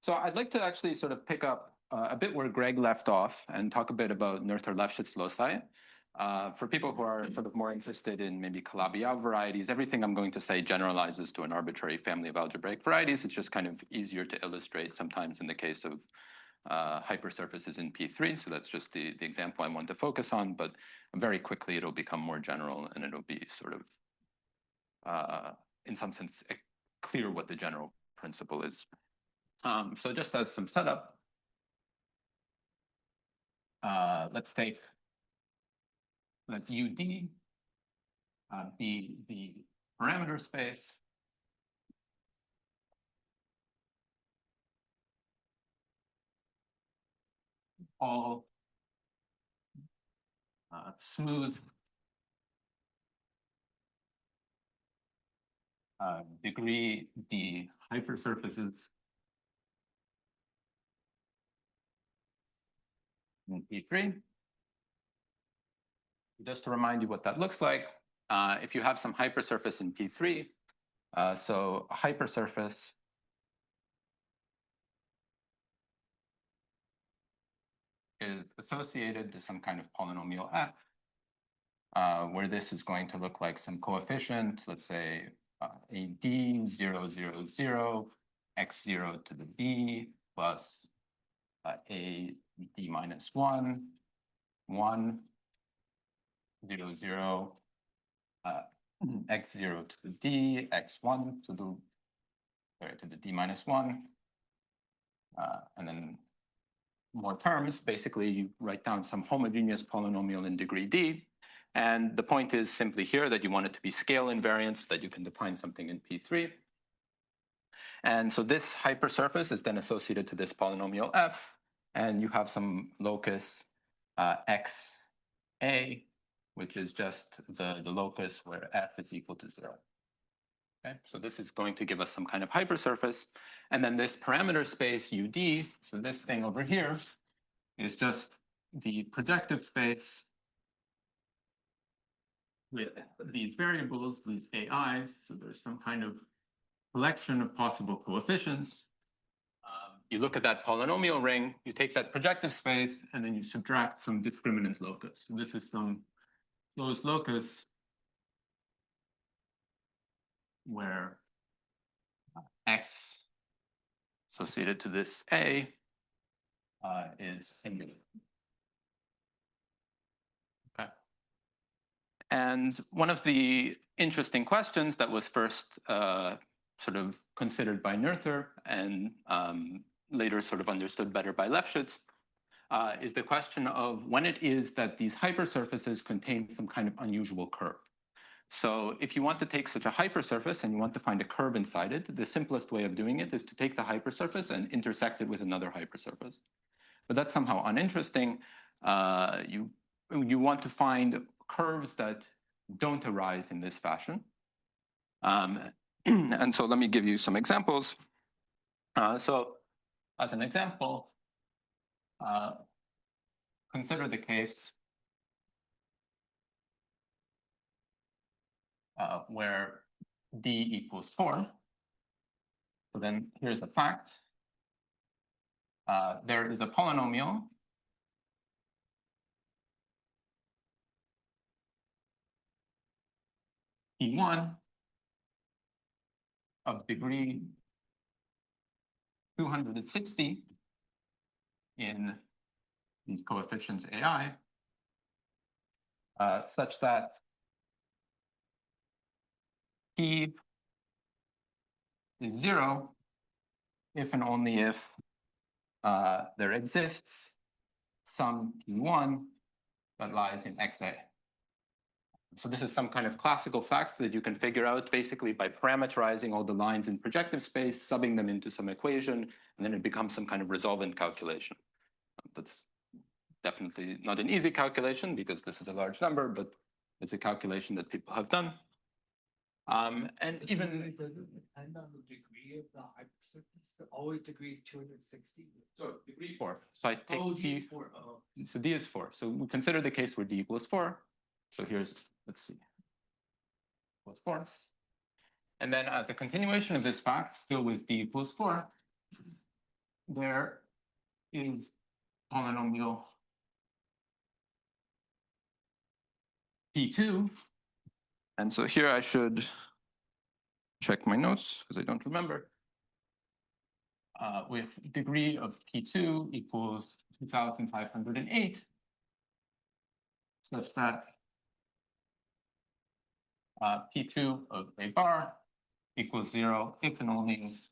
So I'd like to actually sort of pick up a bit where Greg left off and talk a bit about Noether-Lefschetz loci. For people who are sort of more interested in maybe Calabi-Yau varieties, everything I'm going to say generalizes to an arbitrary family of algebraic varieties. It's just kind of easier to illustrate sometimes in the case of hypersurfaces in P3. So that's just the example I want to focus on, but very quickly it'll become more general and it'll be sort of, in some sense, clear what the general principle is. So just as some setup, let's take let UD be the parameter space all smooth degree D hypersurfaces in P3. Just to remind you what that looks like, if you have some hypersurface in P3, so a hypersurface is associated to some kind of polynomial f, where this is going to look like some coefficient, let's say AD 0, 0, 0, x0 to the d plus a d minus 1, 1, 0, 0, x0 to the d, x1 to the d minus 1, and then more terms. Basically, you write down some homogeneous polynomial in degree d. And the point is simply here that you want it to be scale invariant so that you can define something in P3. And so this hypersurface is then associated to this polynomial f, and you have some locus xa, which is just the locus where f is equal to 0. Okay, so this is going to give us some kind of hypersurface. And then this parameter space UD, so this thing over here, is just the projective space with these variables, these AIs. So there's some kind of collection of possible coefficients. You look at that polynomial ring, you take that projective space, and then you subtract some discriminant locus. So this is some closed locus where x associated to this A is singular. Okay. And one of the interesting questions that was first sort of considered by Noether and later sort of understood better by Lefschetz is the question of when it is that these hypersurfaces contain some kind of unusual curve. So if you want to take such a hypersurface and you want to find a curve inside it, the simplest way of doing it is to take the hypersurface and intersect it with another hypersurface. But that's somehow uninteresting. You want to find curves that don't arise in this fashion. And so let me give you some examples. So as an example, consider the case where d equals 4. So then here's a fact. There is a polynomial P1 of degree 260 in these coefficients AI, such that P is 0 if and only if there exists some P1 that lies in XA. So this is some kind of classical fact that you can figure out basically by parameterizing all the lines in projective space, subbing them into some equation, and then it becomes some kind of resolvent calculation. That's definitely not an easy calculation because this is a large number, but it's a calculation that people have done. And even does it depend on the degree of the hypersurface? Always degree is 260. So degree 4. So I take D T. is 4. Oh. So D is 4. So we consider the case where D equals 4. So here's, let's see, equals 4. And then as a continuation of this fact, still with d equals 4, there is polynomial P2. And so here I should check my notes because I don't remember. With degree of P2 equals 2,508, such that P2 of A bar equals 0 if and only if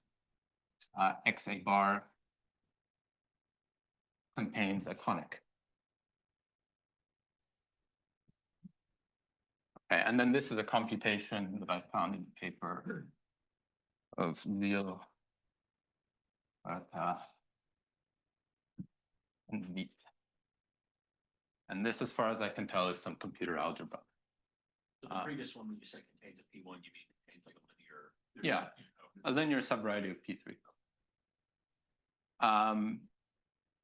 XA bar contains a conic. Okay, and then this is a computation that I found in the paper of Leo and Veep. And this, as far as I can tell, is some computer algebra. So the previous one, when you said contains a P1, you mean contains like a linear? Yeah, a linear subvariety of P3.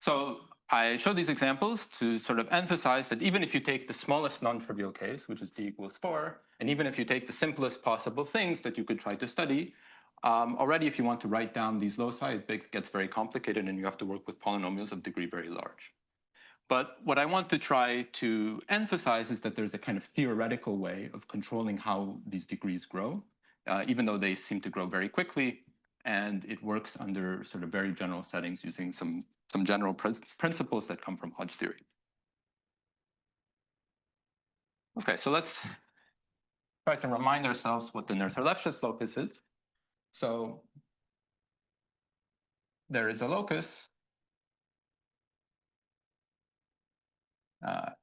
So I show these examples to sort of emphasize that even if you take the smallest non-trivial case, which is d equals 4, and even if you take the simplest possible things that you could try to study, already if you want to write down these loci, it gets very complicated and you have to work with polynomials of degree very large. But what I want to try to emphasize is that there's a kind of theoretical way of controlling how these degrees grow, even though they seem to grow very quickly, and it works under sort of very general settings using some general principles that come from Hodge theory. Okay, so let's try to remind ourselves what the Noether-Lefschetz locus is. So there is a locus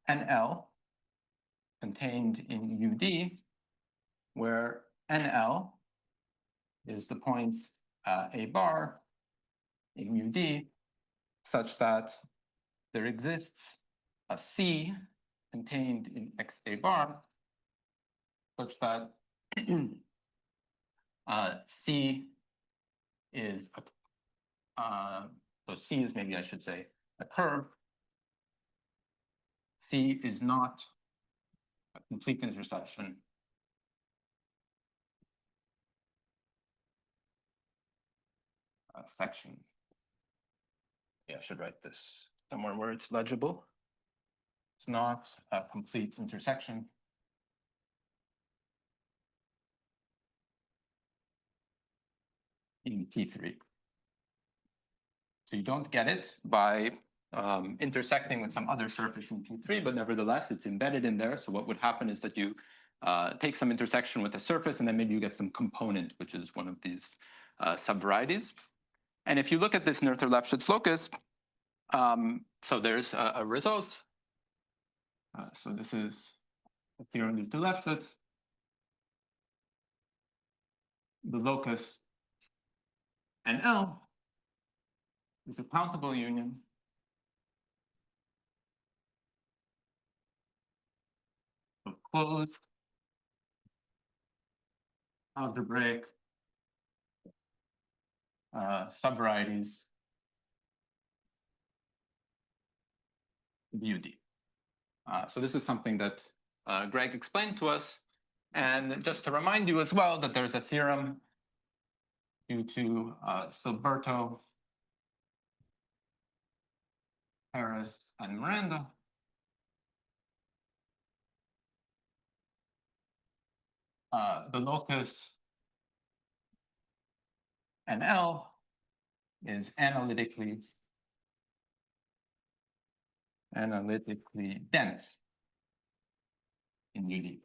NL contained in UD, where NL is the points A bar in UD, such that there exists a C contained in XA bar, such that C is so C is, maybe I should say, a curve. C is not a complete intersection section. Yeah, I should write this somewhere where it's legible. It's not a complete intersection in P3. So you don't get it by intersecting with some other surface in P3, but nevertheless, it's embedded in there. So what would happen is that you take some intersection with a surface, and then maybe you get some component, which is one of these subvarieties. And if you look at this Noether-Lefschetz locus, so there's a result. So this is a theorem of Noether-Lefschetz. The locus NL is a countable union of closed algebraic subvarieties of UD. So this is something that Greg explained to us. And just to remind you as well that there's a theorem due to Silberto, Harris, and Miranda. The locus NL is analytically dense in UD.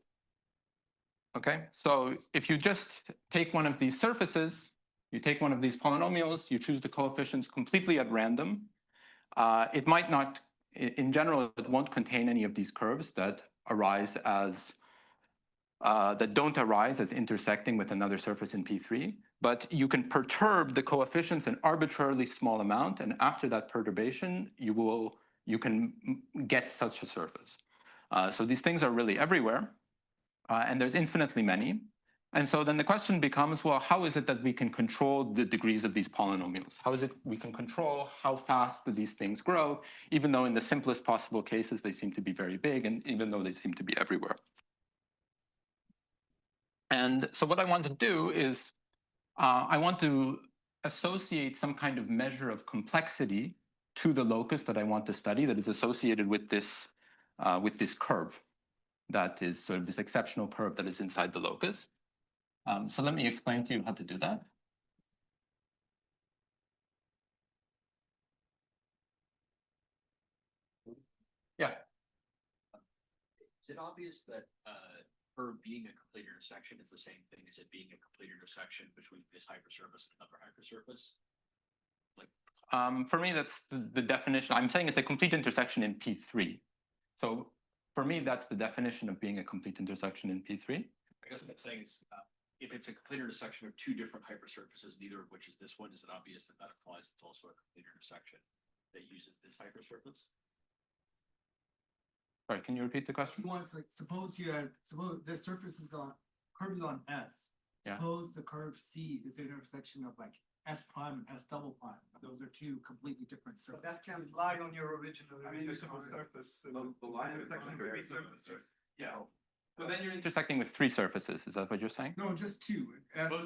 Okay, so if you just take one of these surfaces, you take one of these polynomials, you choose the coefficients completely at random, it might not, in general, it won't contain any of these curves that arise as, that don't arise as intersecting with another surface in P3, but you can perturb the coefficients an arbitrarily small amount, and after that perturbation, you can get such a surface. So these things are really everywhere. And there's infinitely many. And so then the question becomes, well, how is it that we can control the degrees of these polynomials? How is it we can control how fast do these things grow, even though in the simplest possible cases they seem to be very big, and even though they seem to be everywhere? And so what I want to do is I want to associate some kind of measure of complexity to the locus that I want to study that is associated with this curve that is sort of this exceptional curve that is inside the locus. So let me explain to you how to do that. Yeah. Is it obvious that her being a complete intersection is the same thing as it being a complete intersection between this hypersurface and another hypersurface? For me, that's the definition. I'm saying it's a complete intersection in P3. So for me, that's the definition of being a complete intersection in P3. I guess what I'm saying is, if it's a complete intersection of two different hypersurfaces, neither of which is this one, is it obvious that that implies it's also a complete intersection that uses this hypersurface? Sorry, can you repeat the question? Once, like, suppose the surface is curve is on S. Yeah. Suppose the curve C is the intersection of like S prime and S double prime. Those are two completely different surfaces. That can lie on your original surface. The line intersection could be surfaces. Yeah. But then you're intersecting with three surfaces. Is that what you're saying? No, just two.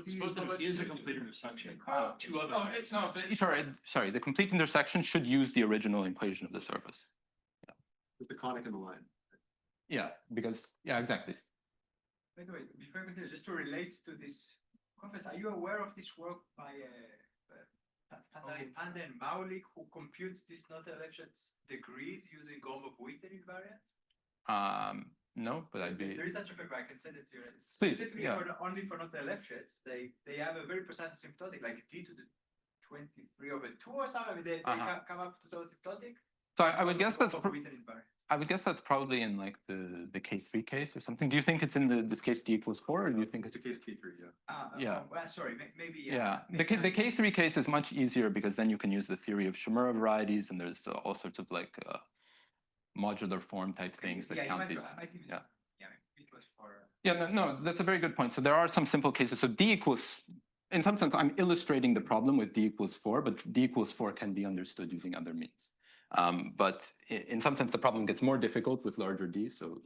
Suppose that it is a complete intersection of two other. Oh, it's no. Sorry. The complete intersection should use the original equation of the surface. With the conic and the line. Yeah, exactly. By the way, before we continue, just to relate to this, Professor, are you aware of this work by Panda and Maulik, who computes this Noether-Lefschetz degrees using Gromov-Witten invariant? No, but I'd be. There is such a paper, I can send it to you. Please, Specifically yeah. only for Noether-Lefschetz, they have a very precise asymptotic, like d to the 23/2 or something. I mean, they come up to some asymptotic. So I would guess that's. Gromov-Witten invariant. I would guess that's probably in like the K3 case or something. Do you think it's in this case d equals 4, or do you think it's the case K3? Yeah. Yeah. Well, sorry, maybe. Yeah, the K3 case is much easier because then you can use the theory of Shimura varieties, and there's all sorts of like modular form type things that count these. Yeah. It was for. Yeah, no, that's a very good point. So there are some simple cases. So d equals, in some sense, I'm illustrating the problem with d equals 4, but d equals 4 can be understood using other means. But in some sense, the problem gets more difficult with larger d. So,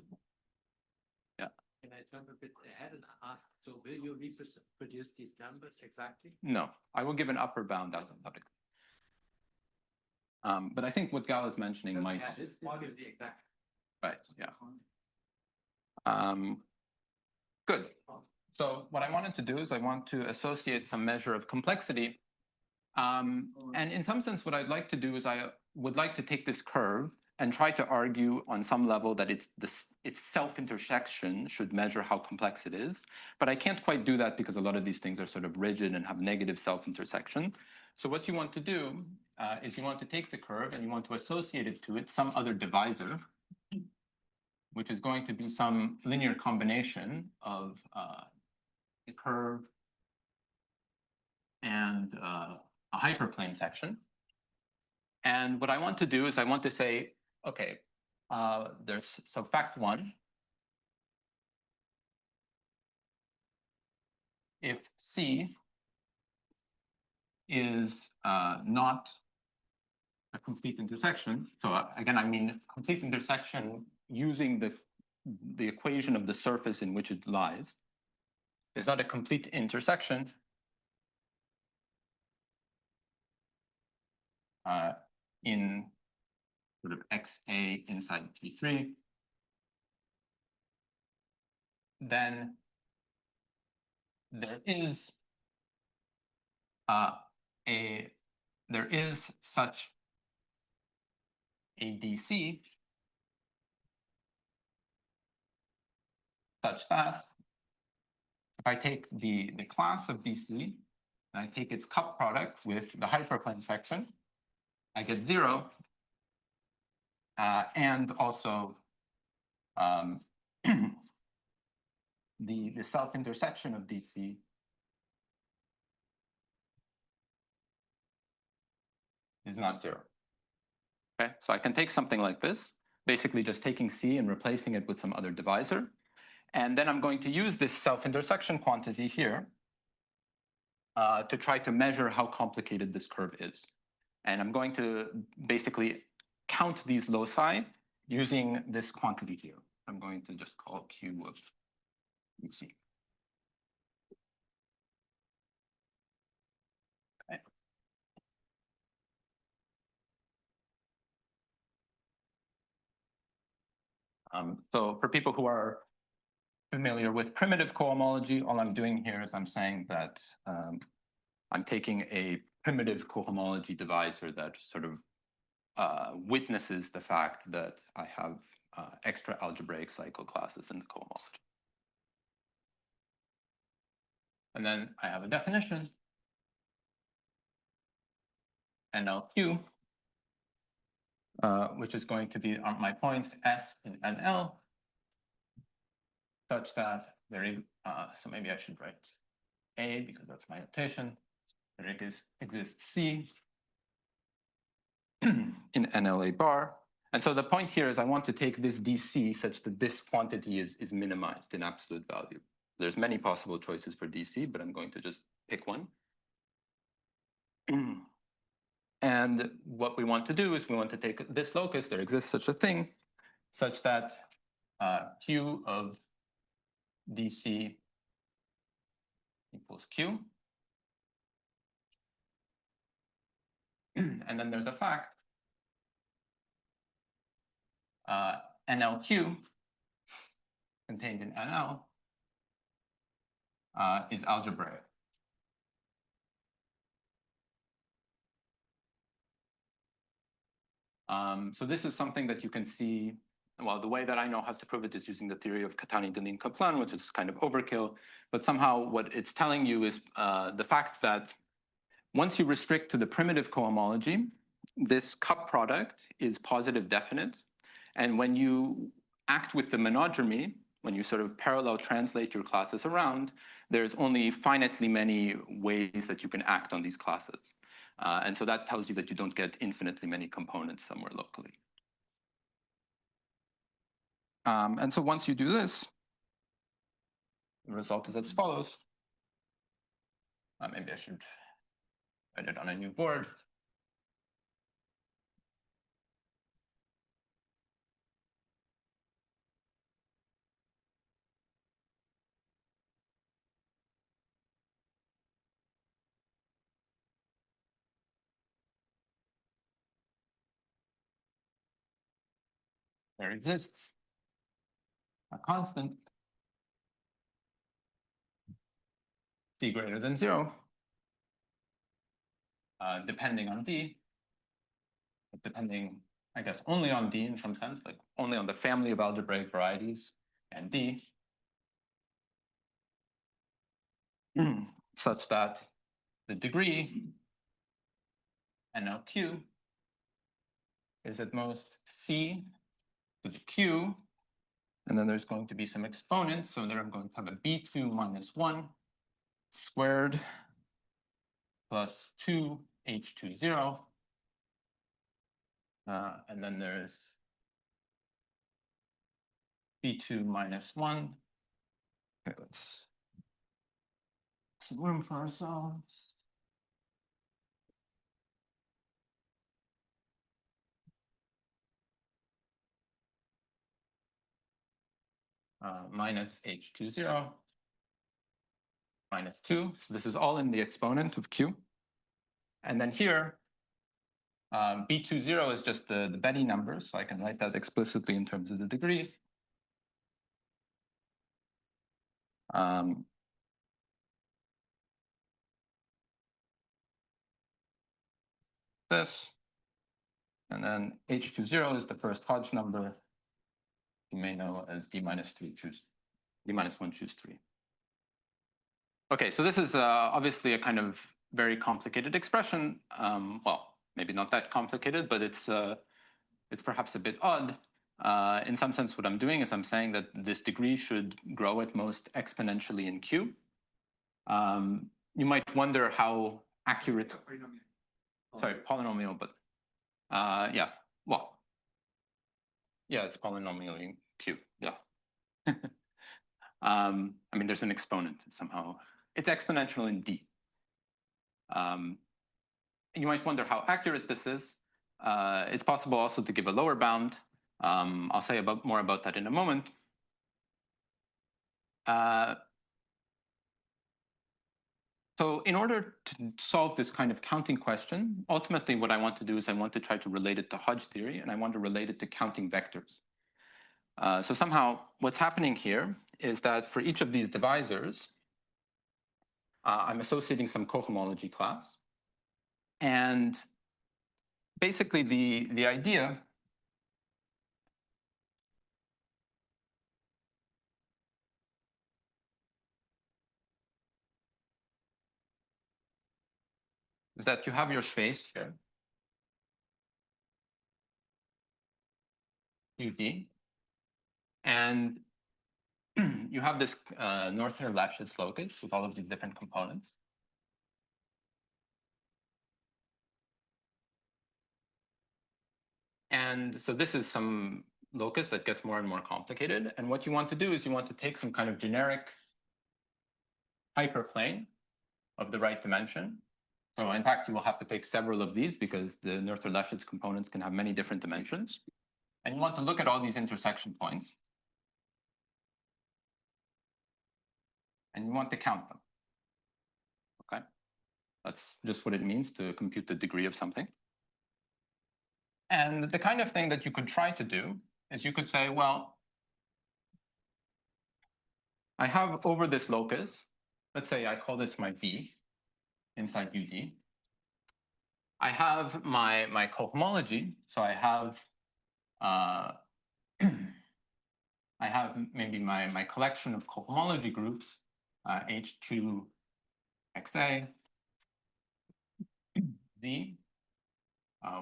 yeah. Can I jump a bit ahead and ask, so will you reproduce these numbers exactly? No, I will give an upper bound asymptotically. But I think what Gal is mentioning might. Yeah, this is the exact. Right, yeah. Good. So what I wanted to do is I want to associate some measure of complexity. And in some sense, what I'd like to do is I would like to take this curve and try to argue on some level that its self-intersection should measure how complex it is. But I can't quite do that because a lot of these things are sort of rigid and have negative self-intersection. So what you want to do is you want to take the curve and you want to associate it to it some other divisor, which is going to be some linear combination of the curve and a hyperplane section. And what I want to do is I want to say, okay, so fact 1, if C is not a complete intersection, so again, I mean complete intersection using the equation of the surface in which it lies, is not a complete intersection, in sort of XA inside P3, then there is such a DC such that if I take the class of DC and I take its cup product with the hyperplane section, I get 0, and also the self-intersection of DC is not 0. Okay, so I can take something like this, basically just taking C and replacing it with some other divisor. And then I'm going to use this self-intersection quantity here to try to measure how complicated this curve is. And I'm going to basically count these loci using this quantity here. I'm going to just call Q of EC. So for people who are familiar with primitive cohomology, all I'm doing here is I'm saying that I'm taking a primitive cohomology divisor that sort of witnesses the fact that I have extra algebraic cycle classes in the cohomology. And then I have a definition, NLQ, which is going to be on my points S in NL, such that there is, so maybe I should write A because that's my notation. There exists C in NLA bar. And so the point here is I want to take this DC such that this quantity is minimized in absolute value. There's many possible choices for DC, but I'm going to just pick one. And what we want to do is we want to take this locus, there exists such a thing, such that Q of DC equals Q. And then there's a fact, NLQ contained in NL is algebraic. So this is something that you can see. Well, the way that I know how to prove it is using the theory of Catani-Deligne-Kaplan, which is kind of overkill. But somehow what it's telling you is the fact that once you restrict to the primitive cohomology, this cup product is positive definite. And when you act with the monodromy, when you sort of parallel translate your classes around, there's only finitely many ways that you can act on these classes. And so that tells you that you don't get infinitely many components somewhere locally. And so once you do this, the result is as follows. Maybe I should write it on a new board. There exists a constant C greater than 0, depending on D, but depending, I guess, only on D in some sense, like only on the family of algebraic varieties and D, such that the degree NLQ is at most C to the Q, and then there's going to be some exponents. So there I'm going to have a B2 minus 1 squared plus 2H20. And then there's B2 minus 1. Okay, let's make some room for ourselves. Minus H20 minus 2. So this is all in the exponent of Q. And then here, B20 is just the Betty number, so I can write that explicitly in terms of the degree. This. And then H20 is the first Hodge number. You may know as D minus 1 choose 3. Okay, so this is obviously a kind of very complicated expression. Well, maybe not that complicated, but it's perhaps a bit odd. In some sense, what I'm doing is I'm saying that this degree should grow at most exponentially in Q. You might wonder how accurate. Sorry, polynomial, but yeah, well, yeah, it's polynomial in Q, yeah. I mean, there's an exponent somehow. It's exponential in D. You might wonder how accurate this is. It's possible also to give a lower bound. I'll say more about that in a moment. So in order to solve this kind of counting question, ultimately what I want to do is I want to try to relate it to Hodge theory, and I want to relate it to counting vectors. So somehow what's happening here is that for each of these divisors, I'm associating some cohomology class. And basically the idea is that you have your space here, UD, and you have this Noether Lafschitz locus with all of these different components. And so this is some locus that gets more and more complicated. And what you want to do is you want to take some kind of generic hyperplane of the right dimension. So in fact, you will have to take several of these because the Noether Lafschitz components can have many different dimensions. And you want to look at all these intersection points. And you want to count them. Okay? That's just what it means to compute the degree of something. And the kind of thing that you could try to do is you could say, well, I have over this locus, let's say I call this my V inside UD. I have my cohomology, so I have I have maybe my collection of cohomology groups, H2XA, Z,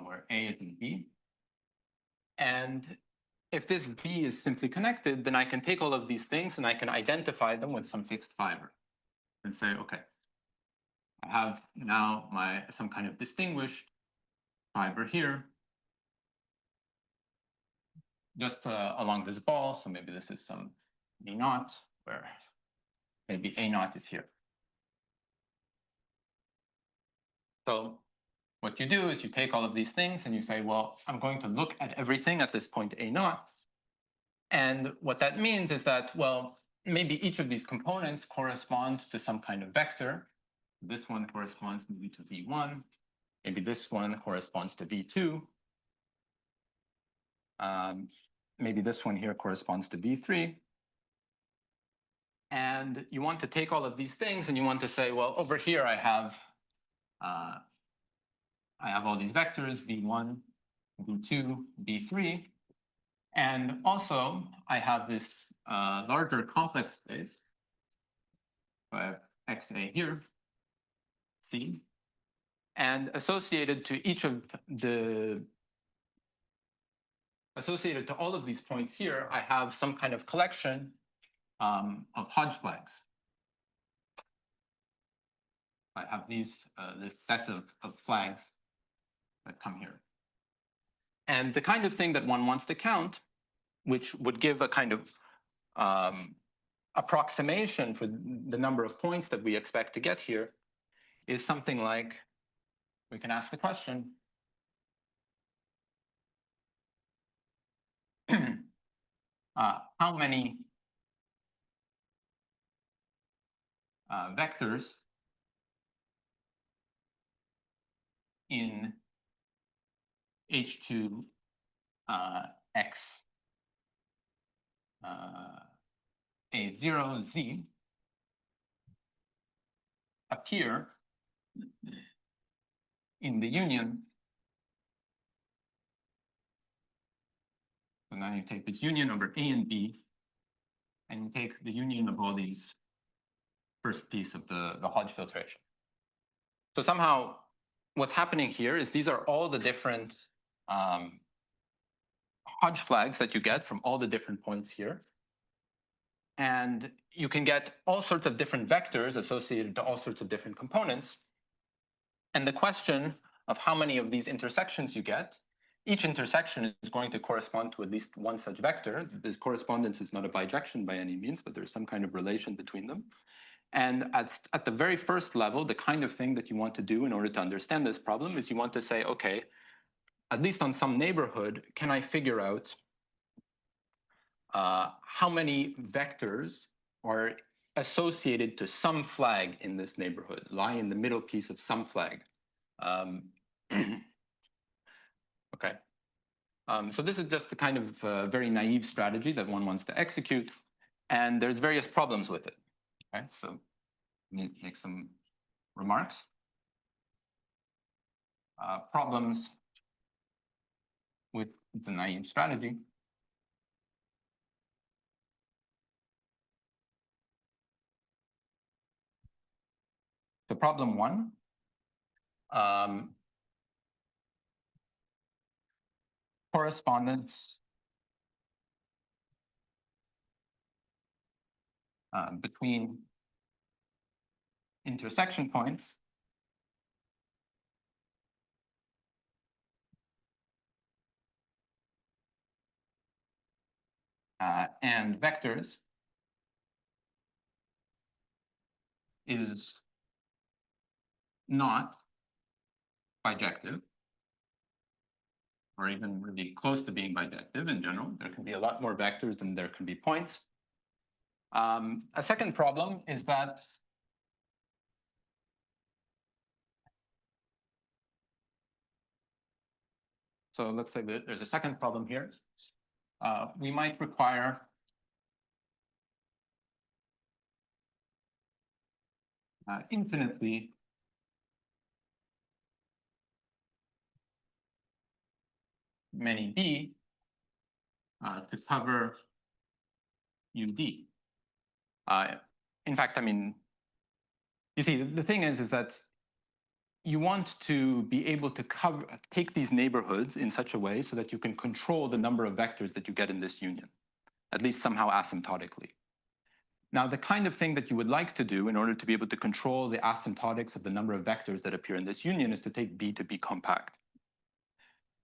where A is in B. And if this B is simply connected, then I can take all of these things and I can identify them with some fixed fiber and say, okay, I have now some kind of distinguished fiber here, just along this ball. So maybe this is some A naught, where maybe A naught is here. So what you do is you take all of these things and you say, well, I'm going to look at everything at this point A naught. And what that means is that, well, maybe each of these components corresponds to some kind of vector. This one corresponds maybe to V1. Maybe this one corresponds to V2. Maybe this one here corresponds to V3. And you want to take all of these things and you want to say, well, over here I have all these vectors, V1, V2, V3. And also I have this larger complex space. So I have XA here, C. And associated to all of these points here, I have some kind of collection of Hodge flags. I have this set of flags that come here. And the kind of thing that one wants to count, which would give a kind of approximation for the number of points that we expect to get here, is something like, we can ask the question, how many vectors in H2 X A0 Z appear in the union. So now you take this union over A and B, and you take the union of all these first piece of the Hodge filtration. So somehow what's happening here is these are all the different Hodge flags that you get from all the different points here. And you can get all sorts of different vectors associated to all sorts of different components. And the question of how many of these intersections you get, each intersection is going to correspond to at least one such vector. The correspondence is not a bijection by any means, but there's some kind of relation between them. And at the very first level, the kind of thing that you want to do in order to understand this problem is you want to say, okay, at least on some neighborhood, can I figure out how many vectors are associated to some flag in this neighborhood, lie in the middle piece of some flag. Okay. So this is just the kind of very naive strategy that one wants to execute, and there's various problems with it. Okay, so let me make some remarks. Problems with the naive strategy. So problem one, correspondence between intersection points and vectors is not bijective, or even really close to being bijective in general. There can be a lot more vectors than there can be points. A second problem is that so let's say that there's a second problem here. We might require infinitely many B to cover UD. In fact, I mean, you see, the thing is that you want to be able to take these neighborhoods in such a way so that you can control the number of vectors that you get in this union, at least somehow asymptotically. Now, the kind of thing that you would like to do in order to be able to control the asymptotics of the number of vectors that appear in this union is to take B to be compact.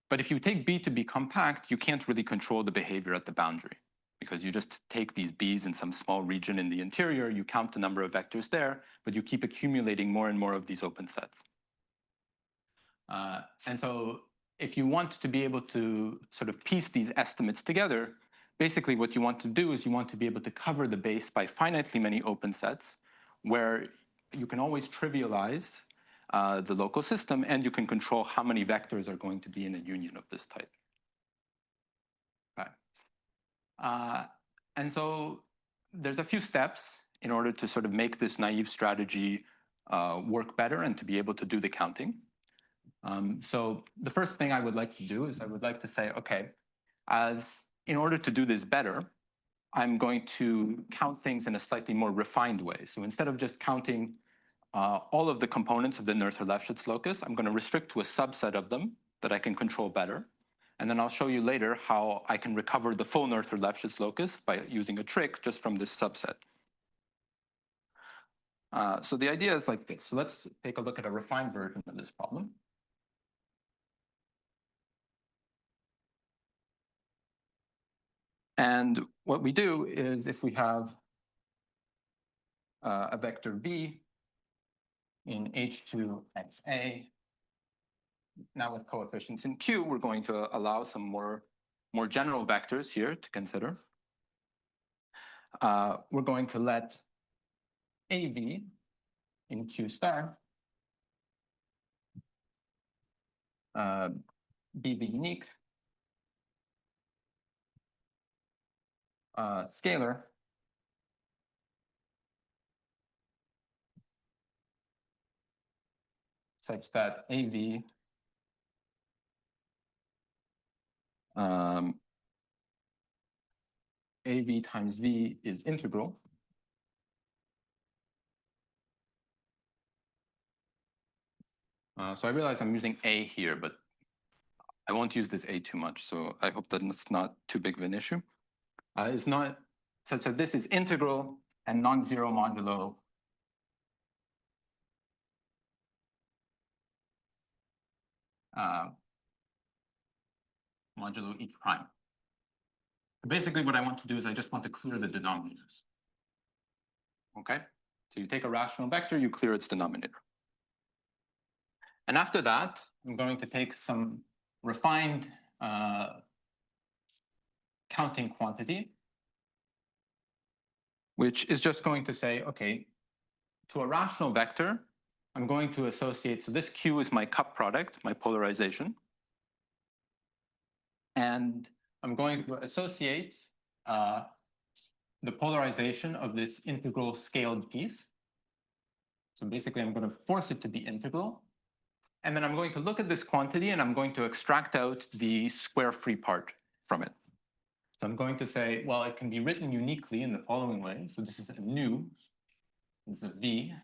But if you take B to be compact, you can't really control the behavior at the boundary, because you just take these B's in some small region in the interior, you count the number of vectors there, but you keep accumulating more and more of these open sets. And so if you want to be able to sort of piece these estimates together, basically what you want to do is you want to be able to cover the base by finitely many open sets, where you can always trivialize the local system, and you can control how many vectors are going to be in a union of this type. Okay. And so there's a few steps in order to sort of make this naive strategy work better and to be able to do the counting. So the first thing I would like to do is I would like to say, okay, in order to do this better, I'm going to count things in a slightly more refined way. So instead of just counting all of the components of the Noether-Lefschetz locus, I'm going to restrict to a subset of them that I can control better. And then I'll show you later how I can recover the full Noether-Lefschetz locus by using a trick just from this subset. So the idea is like this. So let's take a look at a refined version of this problem. And what we do is if we have a vector V in H2XA, now with coefficients in Q, we're going to allow some more general vectors here to consider. We're going to let AV in Q star be the unique scalar such that AV AV times V is integral. So I realize I'm using A here, but I won't use this A too much, so I hope that it's not too big of an issue. It's not such that this is integral and non-zero modulo modulo each prime. Basically, what I want to do is I just want to clear the denominators. Okay? So you take a rational vector, you clear its denominator. And after that, I'm going to take some refined counting quantity, which is just going to say, okay, to a rational vector, I'm going to associate, so this Q is my cup product, my polarization. And I'm going to associate the polarization of this integral scaled piece. So basically, I'm going to force it to be integral. And then I'm going to look at this quantity, and I'm going to extract out the square free part from it. So I'm going to say, well, it can be written uniquely in the following way. So this is a nu, this is a v,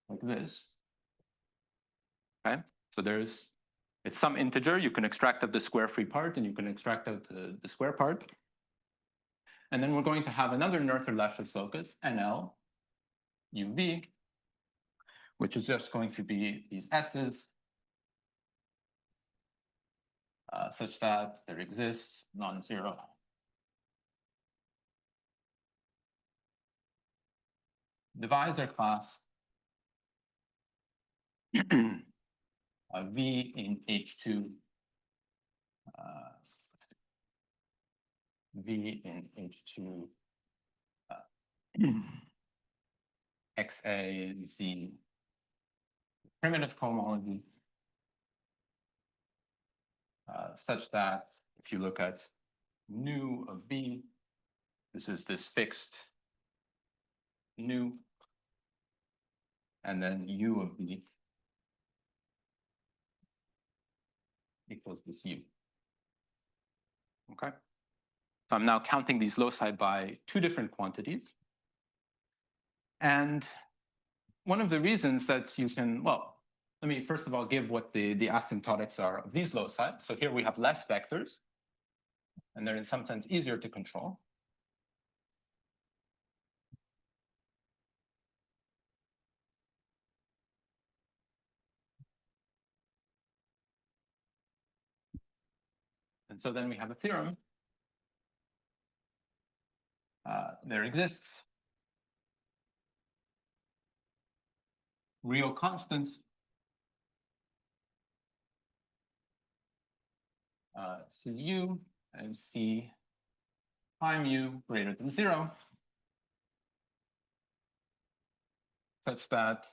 like this. Okay, so it's some integer. You can extract out the square free part, and you can extract out the square part. And then we're going to have another Noether-Lefschetz locus, NL, UV, which is just going to be these S's, such that there exists non-zero. Divisor class V in H2, V in H2, XA, Z, primitive cohomology, such that if you look at nu of V, this is this fixed nu, and then U of V equals this U. Okay. So I'm now counting these loci by two different quantities. And one of the reasons that you can, well, let me first of all give what the asymptotics are of these loci. So here we have less vectors, and they're in some sense easier to control. And so then we have a theorem. There exists real constants Cu and C prime U greater than 0, such that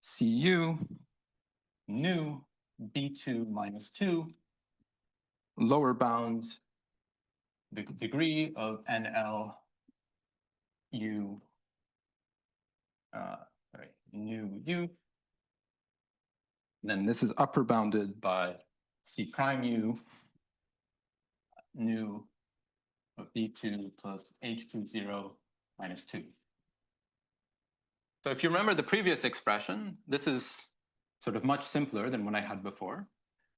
Cu nu B2 minus 2 lower bounds the degree of NL U nu U. And then this is upper bounded by C prime U nu of B2 plus H20 minus 2. So if you remember the previous expression, this is sort of much simpler than what I had before.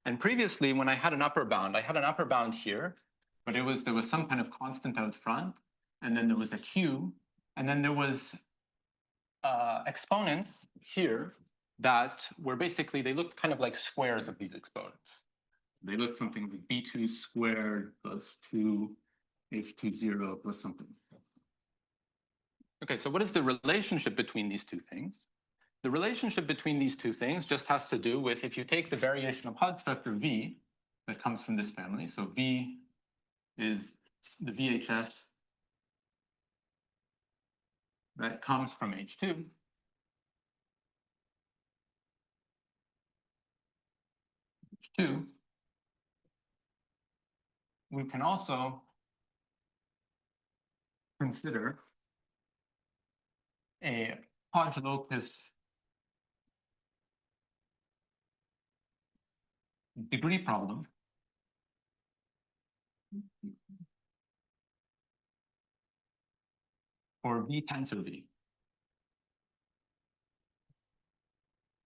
And previously, when I had an upper bound, I had an upper bound here, but there was some kind of constant out front, and then there was a Q, and then there was exponents here that were basically, they looked kind of like squares of these exponents. They look something like B2 squared plus 2 H20 plus something. Okay, so what is the relationship between these two things? The relationship between these two things just has to do with if you take the variation of Hodge structure V that comes from this family, so V is the VHS that comes from H2. H2. We can also consider a Hodge locus degree problem for V tensor V.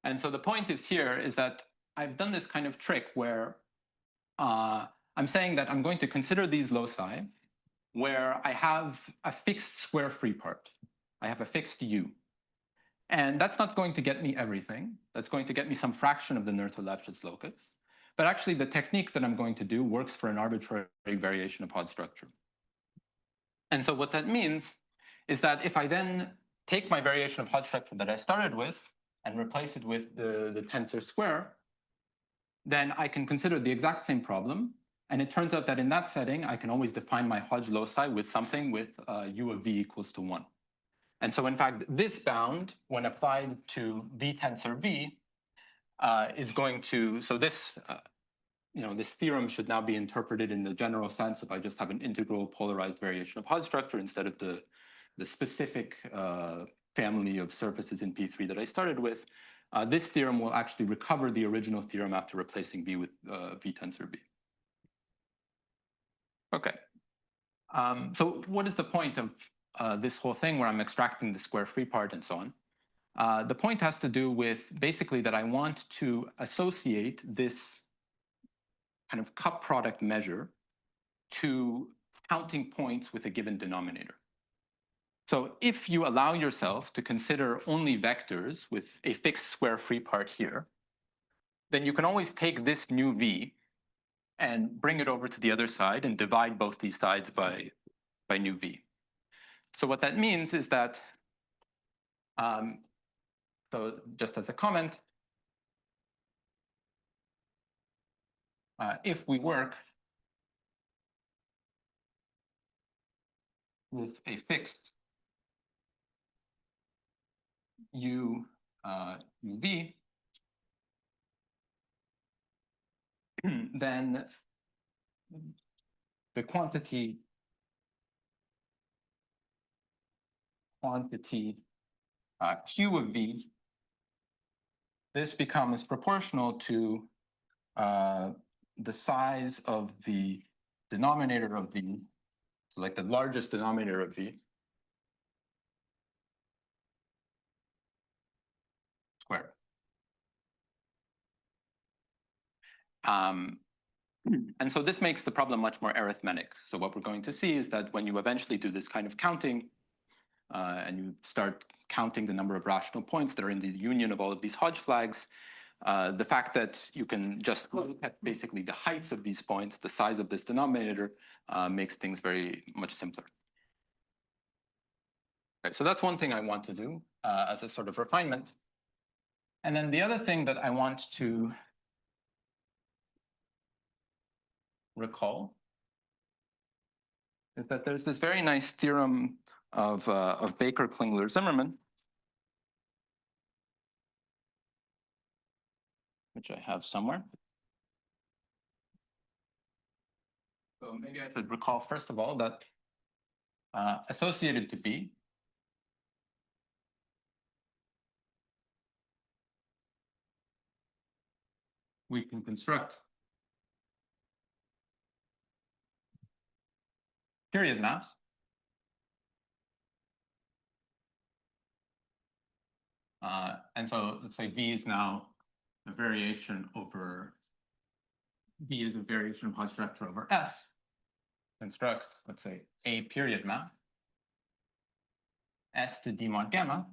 And so the point is here is that I've done this kind of trick where I'm saying that I'm going to consider these loci where I have a fixed square free part. I have a fixed U. And that's not going to get me everything. That's going to get me some fraction of the Noether-Lefschetz locus. But actually, the technique that I'm going to do works for an arbitrary variation of Hodge structure. And so what that means is that if I then take my variation of Hodge structure that I started with and replace it with the tensor square, then I can consider the exact same problem. And it turns out that in that setting, I can always define my Hodge loci with something with U of V equals to 1. And so in fact, this bound, when applied to V tensor V, is going to, so this this theorem should now be interpreted in the general sense if I just have an integral polarized variation of Hodge structure instead of the specific family of surfaces in P3 that I started with. This theorem will actually recover the original theorem after replacing V with V tensor B. Okay. So what is the point of this whole thing where I'm extracting the square free part and so on? The point has to do with basically that I want to associate this kind of cup product measure to counting points with a given denominator. So if you allow yourself to consider only vectors with a fixed square free part here, then you can always take this new V and bring it over to the other side and divide both these sides by new V. So what that means is that, so just as a comment, if we work with a fixed UV, then the quantity Q of V, this becomes proportional to the size of the denominator of V, so like the largest denominator of V, squared. And so this makes the problem much more arithmetic. So what we're going to see is that when you eventually do this kind of counting, and you start counting the number of rational points that are in the union of all of these Hodge flags, the fact that you can just look at basically the heights of these points, the size of this denominator, makes things very much simpler. Okay, so that's one thing I want to do as a sort of refinement. And then the other thing that I want to recall is that there's this very nice theorem of Baker, Klingler, Zimmerman, which I have somewhere. So maybe I should recall, first of all, that associated to B, we can construct period maps. And so let's say V is now a variation over, V is a variation of Hodge structure over S. Construct, let's say, a period map, S to D mod gamma,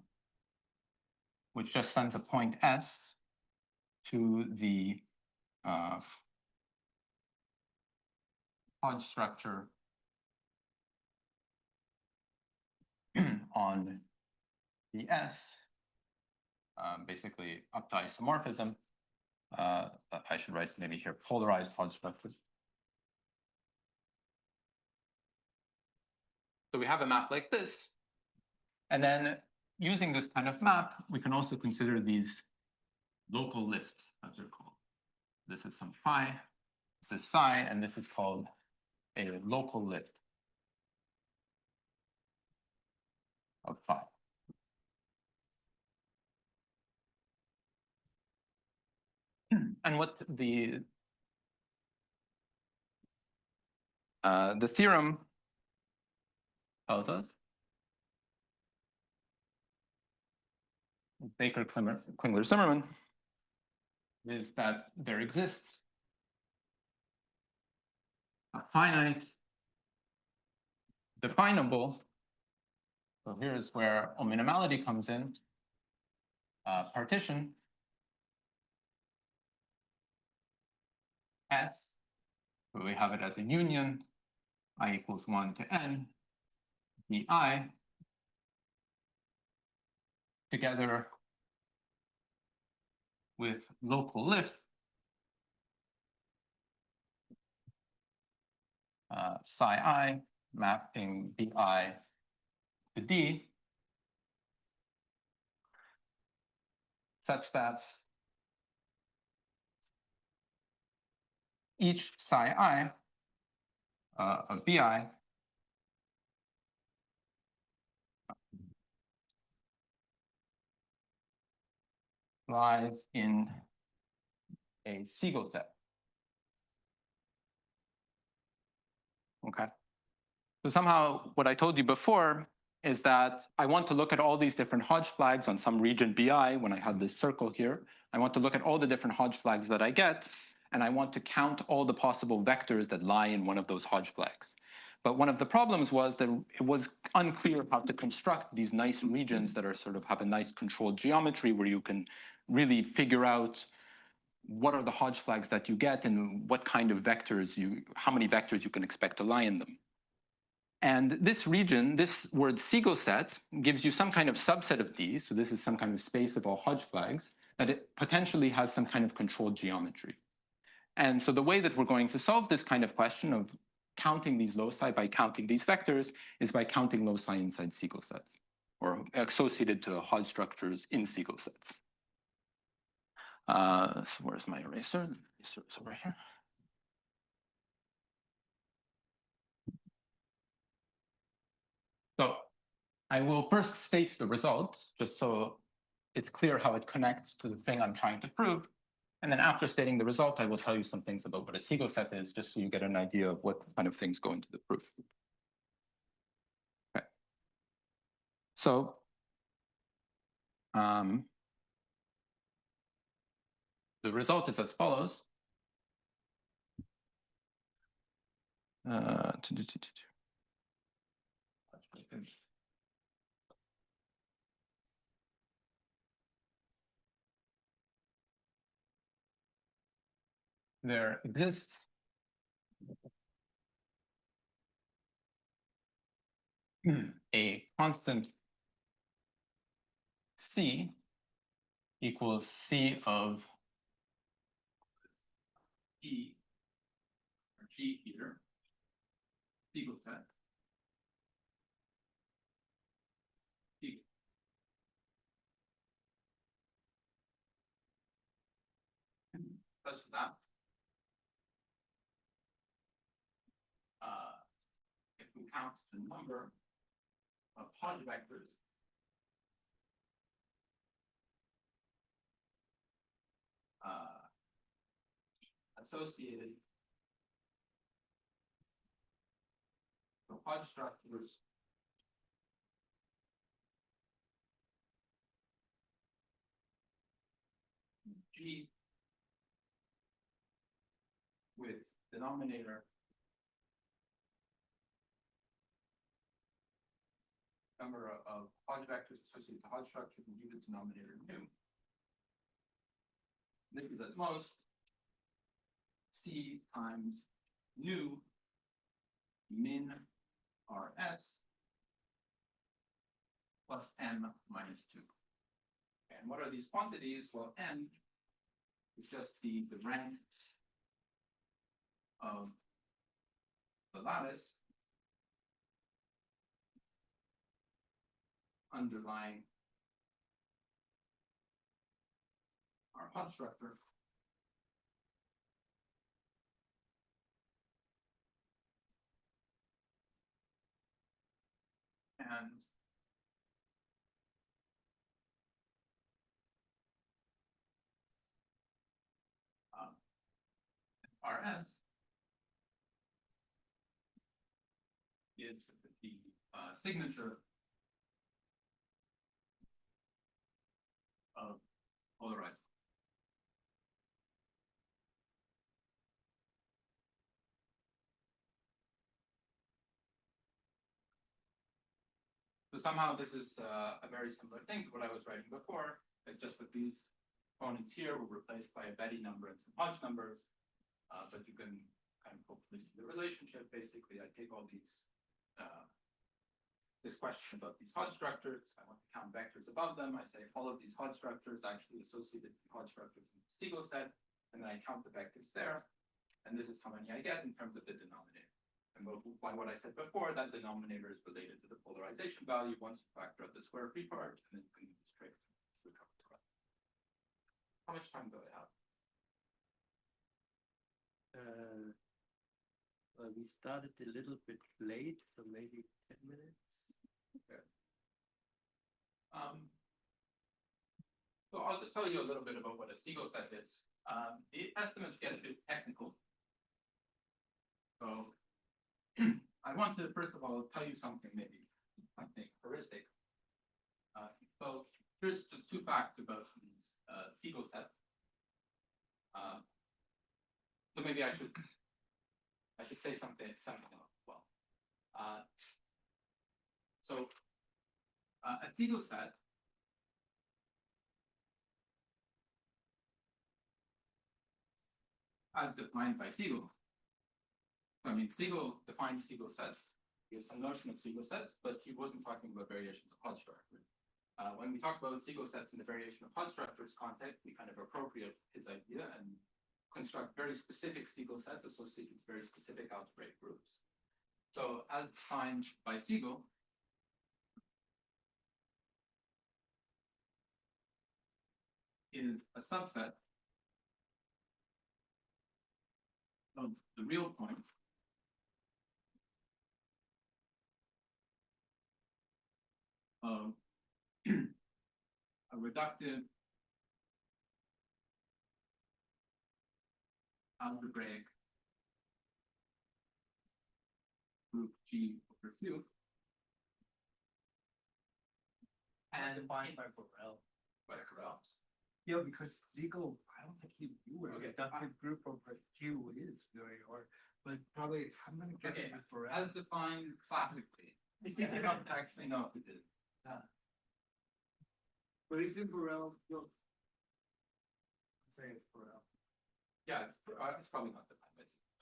which just sends a point S to the Hodge structure on the S, basically up to isomorphism. I should write maybe here polarized Hodge structure. So we have a map like this. And then using this kind of map, we can also consider these local lifts, as they're called. This is some phi, this is psi, and this is called a local lift of phi. And what the theorem tells us, Baker, Klingler, Zimmerman, is that there exists a finite definable, so here's where omnimality comes in, partition S, where we have it as a union, I equals 1 to n, di, together with local lift, psi I, mapping bi to d, such that each psi I of bi lies in a Siegel set. Okay. So somehow what I told you before is that I want to look at all these different Hodge flags on some region bi when I had this circle here. I want to look at all the different Hodge flags that I get, and I want to count all the possible vectors that lie in one of those Hodge flags. But one of the problems was that it was unclear how to construct these nice regions that are sort of have a nice controlled geometry where you can really figure out what are the Hodge flags that you get and what kind of vectors how many vectors you can expect to lie in them. And this region, this word Siegel set, gives you some kind of subset of these. So this is some kind of space of all Hodge flags that it potentially has some kind of controlled geometry. And so the way that we're going to solve this kind of question of counting these loci by counting these vectors is by counting loci inside Siegel sets or associated to Hodge structures in Siegel sets. So where's my eraser? The eraser is over here. So I will first state the result, just so it's clear how it connects to the thing I'm trying to prove. And then after stating the result, I will tell you some things about what a Siegel set is, just so you get an idea of what kind of things go into the proof. Okay. So the result is as follows. There exists a constant C equals C of G, or G here, Siegel set. Siegel. Such that if we count the number of Hodge vectors associated to Hodge structures G with denominator number of Hodge vectors associated to Hodge structures and G with denominator nu. This is at most C times nu min Rs plus m minus 2. And what are these quantities? Well, n is just the rank of the lattice underlying our Hodge structure. And Rs is the signature of polarized. So somehow this is a very similar thing to what I was writing before. It's just that these components here were replaced by a Betty number and some Hodge numbers. But you can kind of hopefully see the relationship. Basically, I take all these, this question about these Hodge structures. I want to count vectors above them. I say all of these Hodge structures actually associated with Hodge structures in the Siegel set, and then I count the vectors there. And this is how many I get in terms of the denominator. And by what I said before, that denominator is related to the polarization value once you factor out the square free part, and then you can use straight to recover the rest. How much time do I have? Well, we started a little bit late, so maybe 10 minutes. So I'll just tell you a little bit about what a Siegel set is. The estimates get a bit technical. So I want to first of all tell you something maybe heuristic. So here's just two facts about these Siegel sets. So maybe I should say something else as well. So a Siegel set as defined by Siegel. I mean, Siegel defines Siegel sets. He has some notion of Siegel sets, but he wasn't talking about variations of Hodge structures. When we talk about Siegel sets in the variation of Hodge structures context, we kind of appropriate his idea and construct very specific Siegel sets associated with very specific algebraic groups. So as defined by Siegel, is a subset of the real point of a reductive algebraic group G over Q. And Defined by Borel. by Corel. Yeah, because Siegel, I don't think he knew what a Okay. reductive group over Q is really, but probably I'm gonna guess Okay, it was Borel. as defined classically. I don't actually know if it is. But it's in Borel, you'll say it's Borel. Yeah, it's probably not defined by Siegel.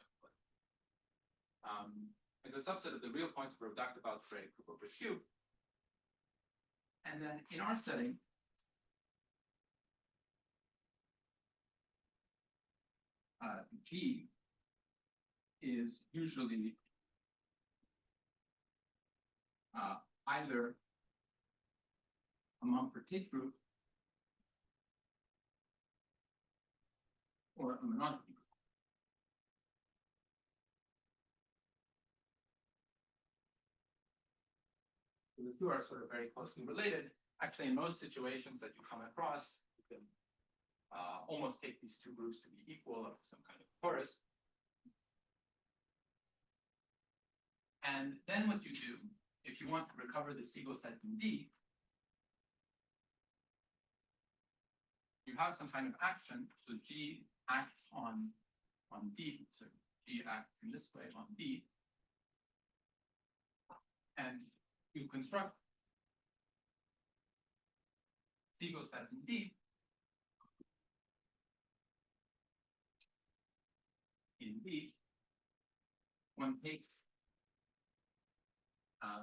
It's a subset of the real points of a reductive algebraic group over Q. And then in our setting, G is usually either a Mumford-Tate group or a monotony group. So the two are sort of very closely related. Actually, in most situations that you come across, you can almost take these two groups to be equal of some kind of torus. And then what you do, if you want to recover the Siegel set in D, you have some kind of action. So G acts on D. So G acts in this way on D. And you construct Siegel set in D in D. One takes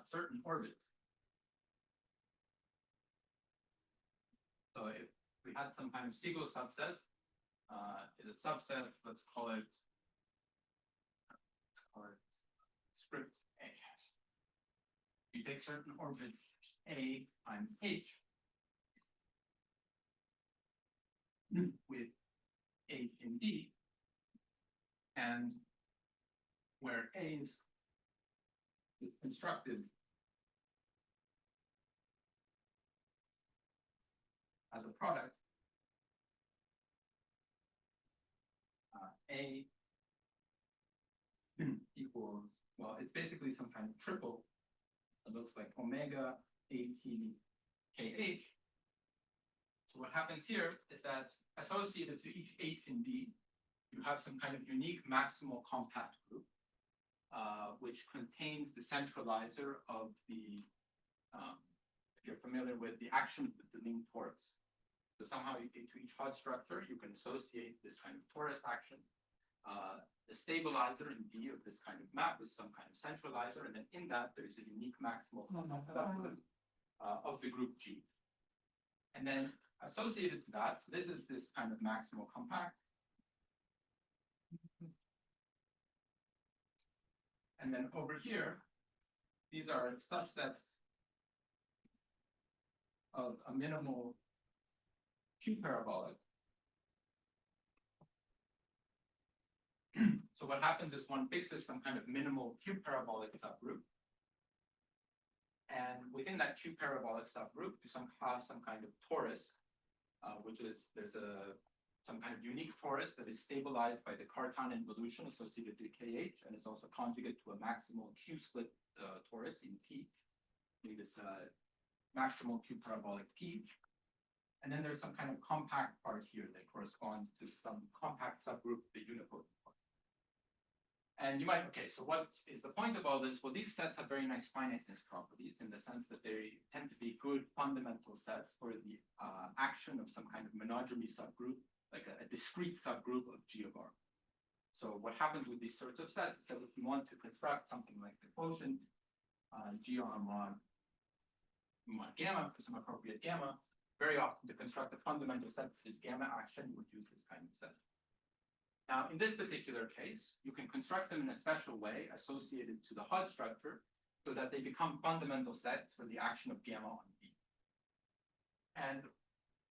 certain orbits. So if we had some kind of Siegel subset, is a subset, let's call it script A. You take certain orbits A times H with H in D, and where A is constructed as a product, A equals, well, it's basically some kind of triple. It looks like omega AT So what happens here is that associated to each H in D, you have some kind of unique maximal compact group, which contains the centralizer of the, if you're familiar with the action of the linked torus. So somehow to each Hodge structure, you can associate this kind of torus action. The stabilizer in D of this kind of map is some kind of centralizer, and then in that there's a unique maximal of the group G. And then associated to that, so this is this kind of maximal compact. And then over here, these are subsets of a minimal Q parabolic. So what happens is one fixes some kind of minimal Q parabolic subgroup. And within that Q parabolic subgroup, you have some kind of torus, which is some kind of unique torus that is stabilized by the Cartan involution associated with KH, and is also conjugate to a maximal Q split torus in T, in this maximal Q parabolic P. And then there's some kind of compact part here that corresponds to some compact subgroup of the unipotent part. And you might, okay, so what is the point of all this? Well, these sets have very nice finiteness properties in the sense that they tend to be good fundamental sets for the action of some kind of monodromy subgroup, like a discrete subgroup of G of R. So what happens with these sorts of sets is that if you want to construct something like the quotient G R mod gamma for some appropriate gamma, very often to construct a fundamental set of this gamma action, you would use this kind of set. Now, in this particular case, you can construct them in a special way associated to the Hodge structure so that they become fundamental sets for the action of gamma on D. And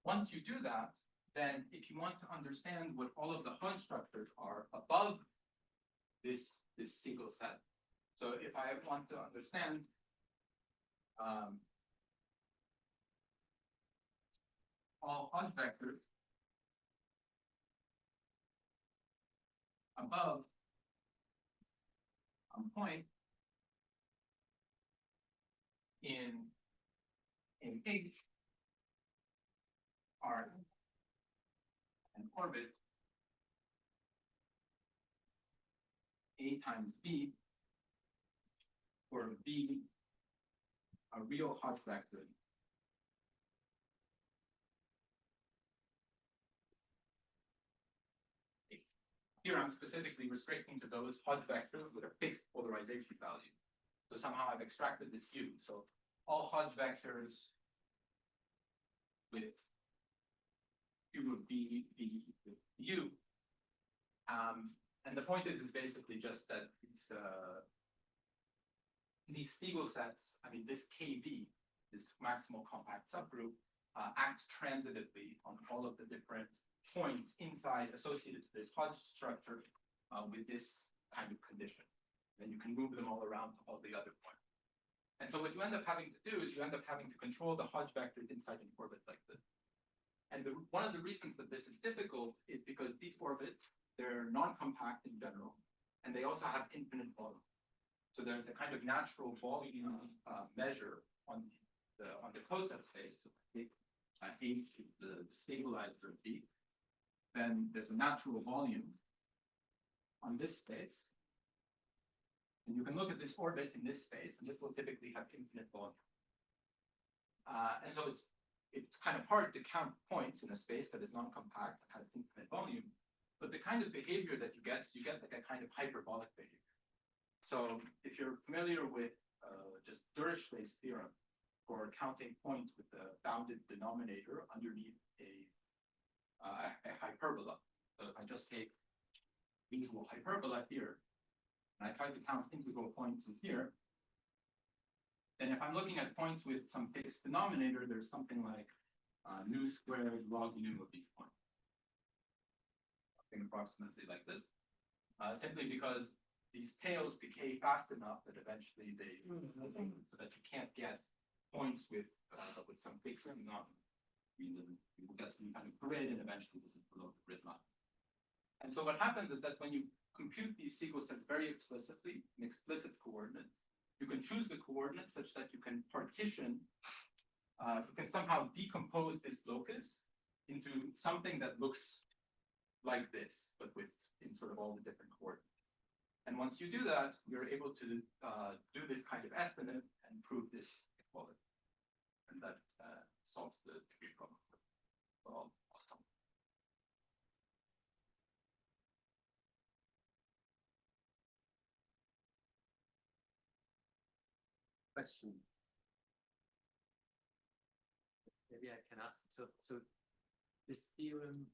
once you do that, then if you want to understand what all of the Hodge structures are above this single set, so if I want to understand all Hodge vectors above a point in H are an orbit A times B, where B a real Hodge vector. Here I'm specifically restricting to those Hodge vectors with a fixed polarization value. So somehow I've extracted this U. So all Hodge vectors with Q of B, with U. And the point is basically just that it's these Siegel sets, I mean, this KV, this maximal compact subgroup, acts transitively on all of the different points inside associated to this Hodge structure with this kind of condition. Then you can move them all around to all the other points. And so what you end up having to do is you end up having to control the Hodge vectors inside an orbit like this. And one of the reasons that this is difficult is because these orbits, they're non-compact in general, and they also have infinite volume. So there's a kind of natural volume measure on the coset space. So if H is the stabilizer of B, then there's a natural volume on this space. And you can look at this orbit in this space, and this will typically have infinite volume. And so it's kind of hard to count points in a space that is non-compact and has infinite volume. But the kind of behavior that you get like a kind of hyperbolic behavior. So if you're familiar with just Dirichlet's theorem for counting points with the bounded denominator underneath a hyperbola. So if I just take usual hyperbola here, and I try to count integral points in here, then if I'm looking at points with some fixed denominator, there's something like nu squared log nu of each point. Something approximately like this. Simply because these tails decay fast enough that eventually they so that you can't get points with some fixed denominator. You will get some kind of grid, and eventually this is below the grid line. And so what happens is that when you compute these Siegel sets very explicitly, in explicit coordinates, you can choose the coordinates such that you can partition, you can somehow decompose this locus into something that looks like this, but in sort of all the different coordinates. And once you do that, you're able to do this kind of estimate and prove this equality. And that solves the degree problem for all awesome. Question. Maybe I can ask. So this theorem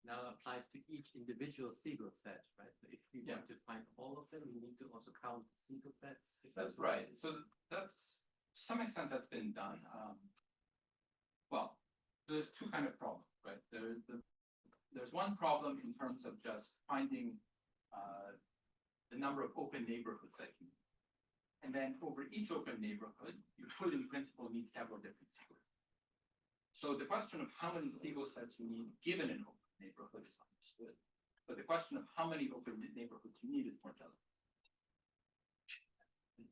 now applies to each individual Siegel set, right? So if we want to find all of them, we need to also count Siegel sets. That's right. So that's to some extent that's been done. Well, there's two kind of problems, right? There's one problem in terms of just finding the number of open neighborhoods that you need. And then over each open neighborhood, you could in principle need several different sequels. So the question of how many sequel sets you need given an open neighborhood is understood. But the question of how many open neighborhoods you need is more delicate.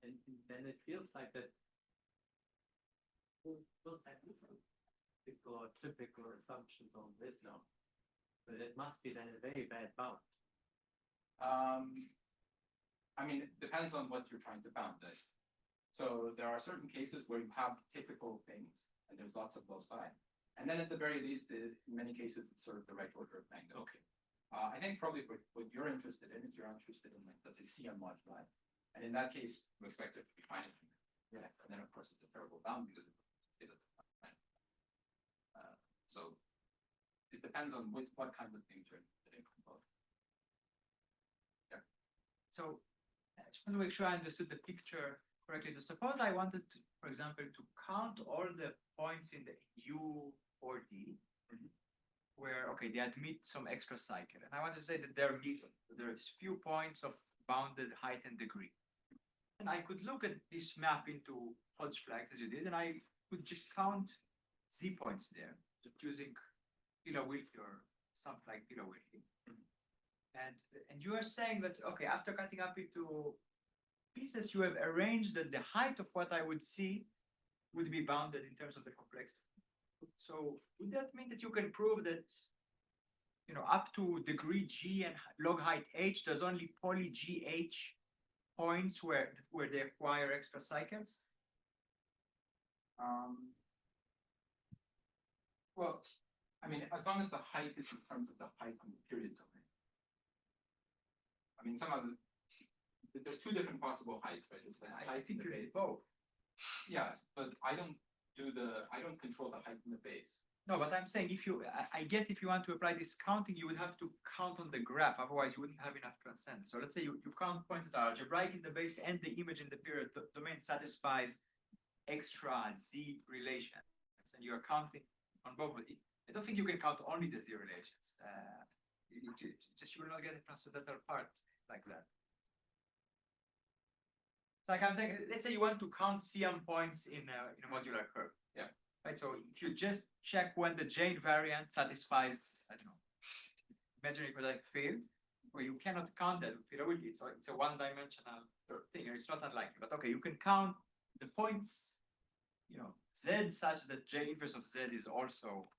And then it feels like that we'll have different typical assumptions on this now. But it must be then a very bad bound. I mean, it depends on what you're trying to bound. So there are certain cases where you have typical things and there's lots of loci. And then at the very least, in many cases, it's sort of the right order of magnitude. Okay. I think probably what you're interested in is you're interested in, like, let's say, CM moduli. And in that case, we expect it to be finite. Yeah. And then, of course, it's a variable bound because it's so it depends on what kinds of things you're interested in. Yeah. So I just want to make sure I understood the picture correctly. So suppose I wanted to, for example, to count all the points in the U or D, where, okay, they admit some extra cycle. And I want to say that they're given. There's few points of bounded height and degree. And I could look at this map into Hodge flags as you did, and I could just count Z points there, just using Pillow-Wilkie or something like Pillow-Wilkie. And you are saying that, okay, after cutting up into pieces, you have arranged that the height of what I would see would be bounded in terms of the complexity. So would that mean that you can prove that, up to degree G and log height H, there's only poly GH points where they acquire extra cycles? Well, I mean, as long as the height is in terms of the height on the period domain. I mean, there's two different possible heights, right? It's the height in the base. Both. Yeah, but I don't control the height in the base. No, but I'm saying I guess if you want to apply this counting, you would have to count on the graph, otherwise you wouldn't have enough transcend. So let's say you count points that are algebraic in the base and the image in the period domain satisfies extra Z relations, and you are counting on both of it. I don't think you can count only the Z relations. You will not get a transcendental part like that. So like I'm saying, let's say you want to count CM points in a modular curve. Yeah. Right. So if you just check when the J invariant satisfies, I don't know, imaginary quadratic field, where you cannot count that. It's a one-dimensional thing, and it's not unlikely. But okay, you can count the points, Z such that J inverse of Z is also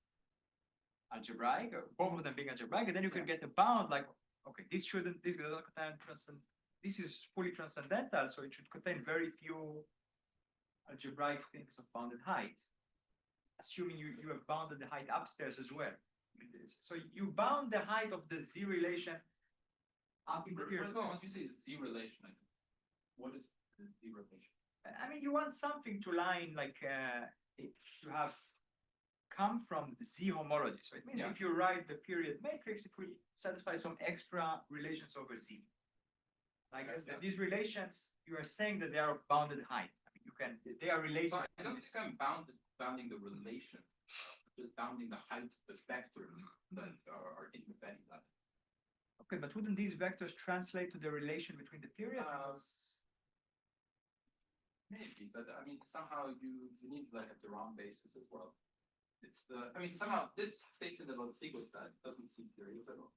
algebraic, or both of them being algebraic, and then you can get a bound like, okay, this does not contain this is fully transcendental, so it should contain very few algebraic things of bounded height, assuming you have bounded the height upstairs as well. So you bound the height of the Z relation up in the period. First of all, when you say Z relation, what is the Z relation? I mean, you want something to line like to have come from Z homology. So it means if you write the period matrix, it will satisfy some extra relations over Z. Like these relations, you are saying that they are bounded height. I mean, they are related. So I don't think I'm bounding the relation, just bounding the height of the vectors that are independent of that. Okay, but wouldn't these vectors translate to the relation between the periods? Maybe, but I mean, somehow you need like a Durand basis as well. Somehow this statement about sequence that doesn't seem serious at all.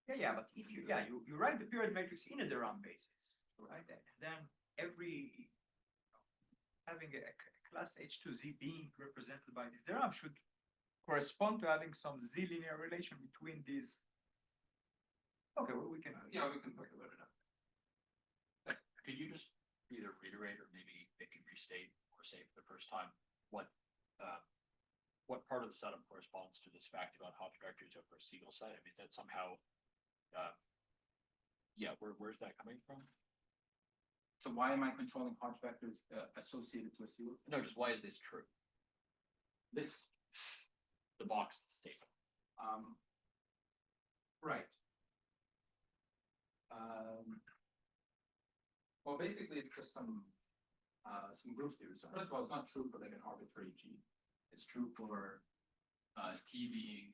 Yeah, but if you write the period matrix in a Durand basis, right? And then having a class H2Z being represented by this Durand should correspond to having some Z linear relation between these. Okay, well, we can talk about it now. Could you just either reiterate or maybe they can restate or say for the first time what part of the setup corresponds to this fact about Hodge vectors over a Siegel set? I mean, is that somehow, where's that coming from? So why am I controlling Hodge vectors associated to a Siegel? No, just why is this true? The box statement. Right. Well, basically, it's just some group theory. So first of all, it's not true for like an arbitrary G. It's true for T being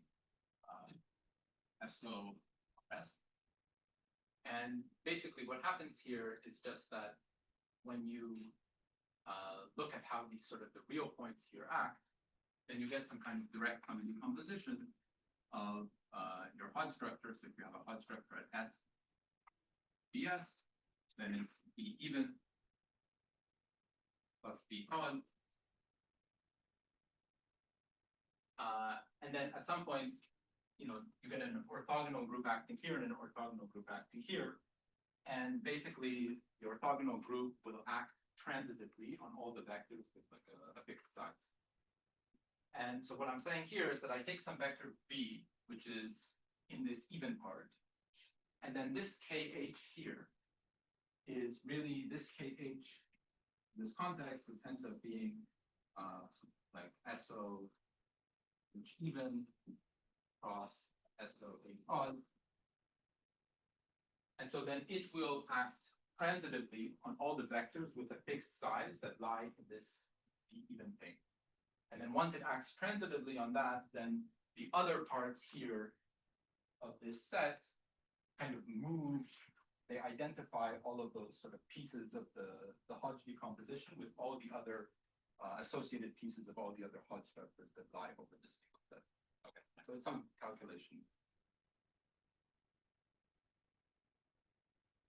SO S. And basically what happens here is just that when you look at how these sort of the real points here act, then you get some kind of direct decomposition of your Hodge structure. So if you have a Hodge structure at S, BS, then it's B even plus B odd. And then at some point, you know, you get an orthogonal group acting here and an orthogonal group acting here. And basically, the orthogonal group will act transitively on all the vectors with like a fixed size. And so what I'm saying here is that I take some vector B, which is in this even part, and then this KH here is really this KH, this context, which ends up being like SO, which even cross SO odd. And so then it will act transitively on all the vectors with a fixed size that lie in this even thing. And then once it acts transitively on that, then the other parts here of this set kind of move. They identify all of those sort of pieces of the Hodge decomposition with all the other associated pieces of all the other Hodge structures that lie over this single set. Okay, so it's some calculation.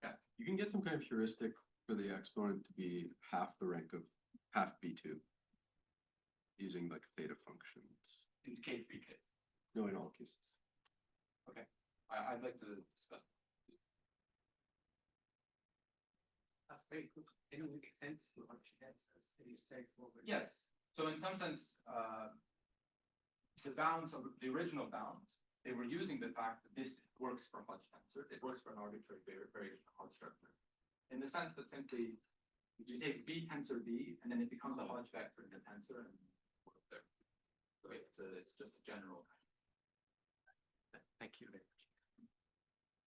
Yeah, You can get some kind of heuristic for the exponent to be half the rank of half B2 using like theta functions. In case BK. No, in all cases. Okay, I'd like to discuss. That's very good. Can you make sense to what she has as pretty straightforward? Yes. So in some sense, the bounds of the original bounds, they were using the fact that this works for Hodge tensors. It works for an arbitrary variation of Hodge structure. In the sense that simply you take B tensor B, and then it becomes a Hodge vector in the tensor, and there. So it's just a general. Thank you very much.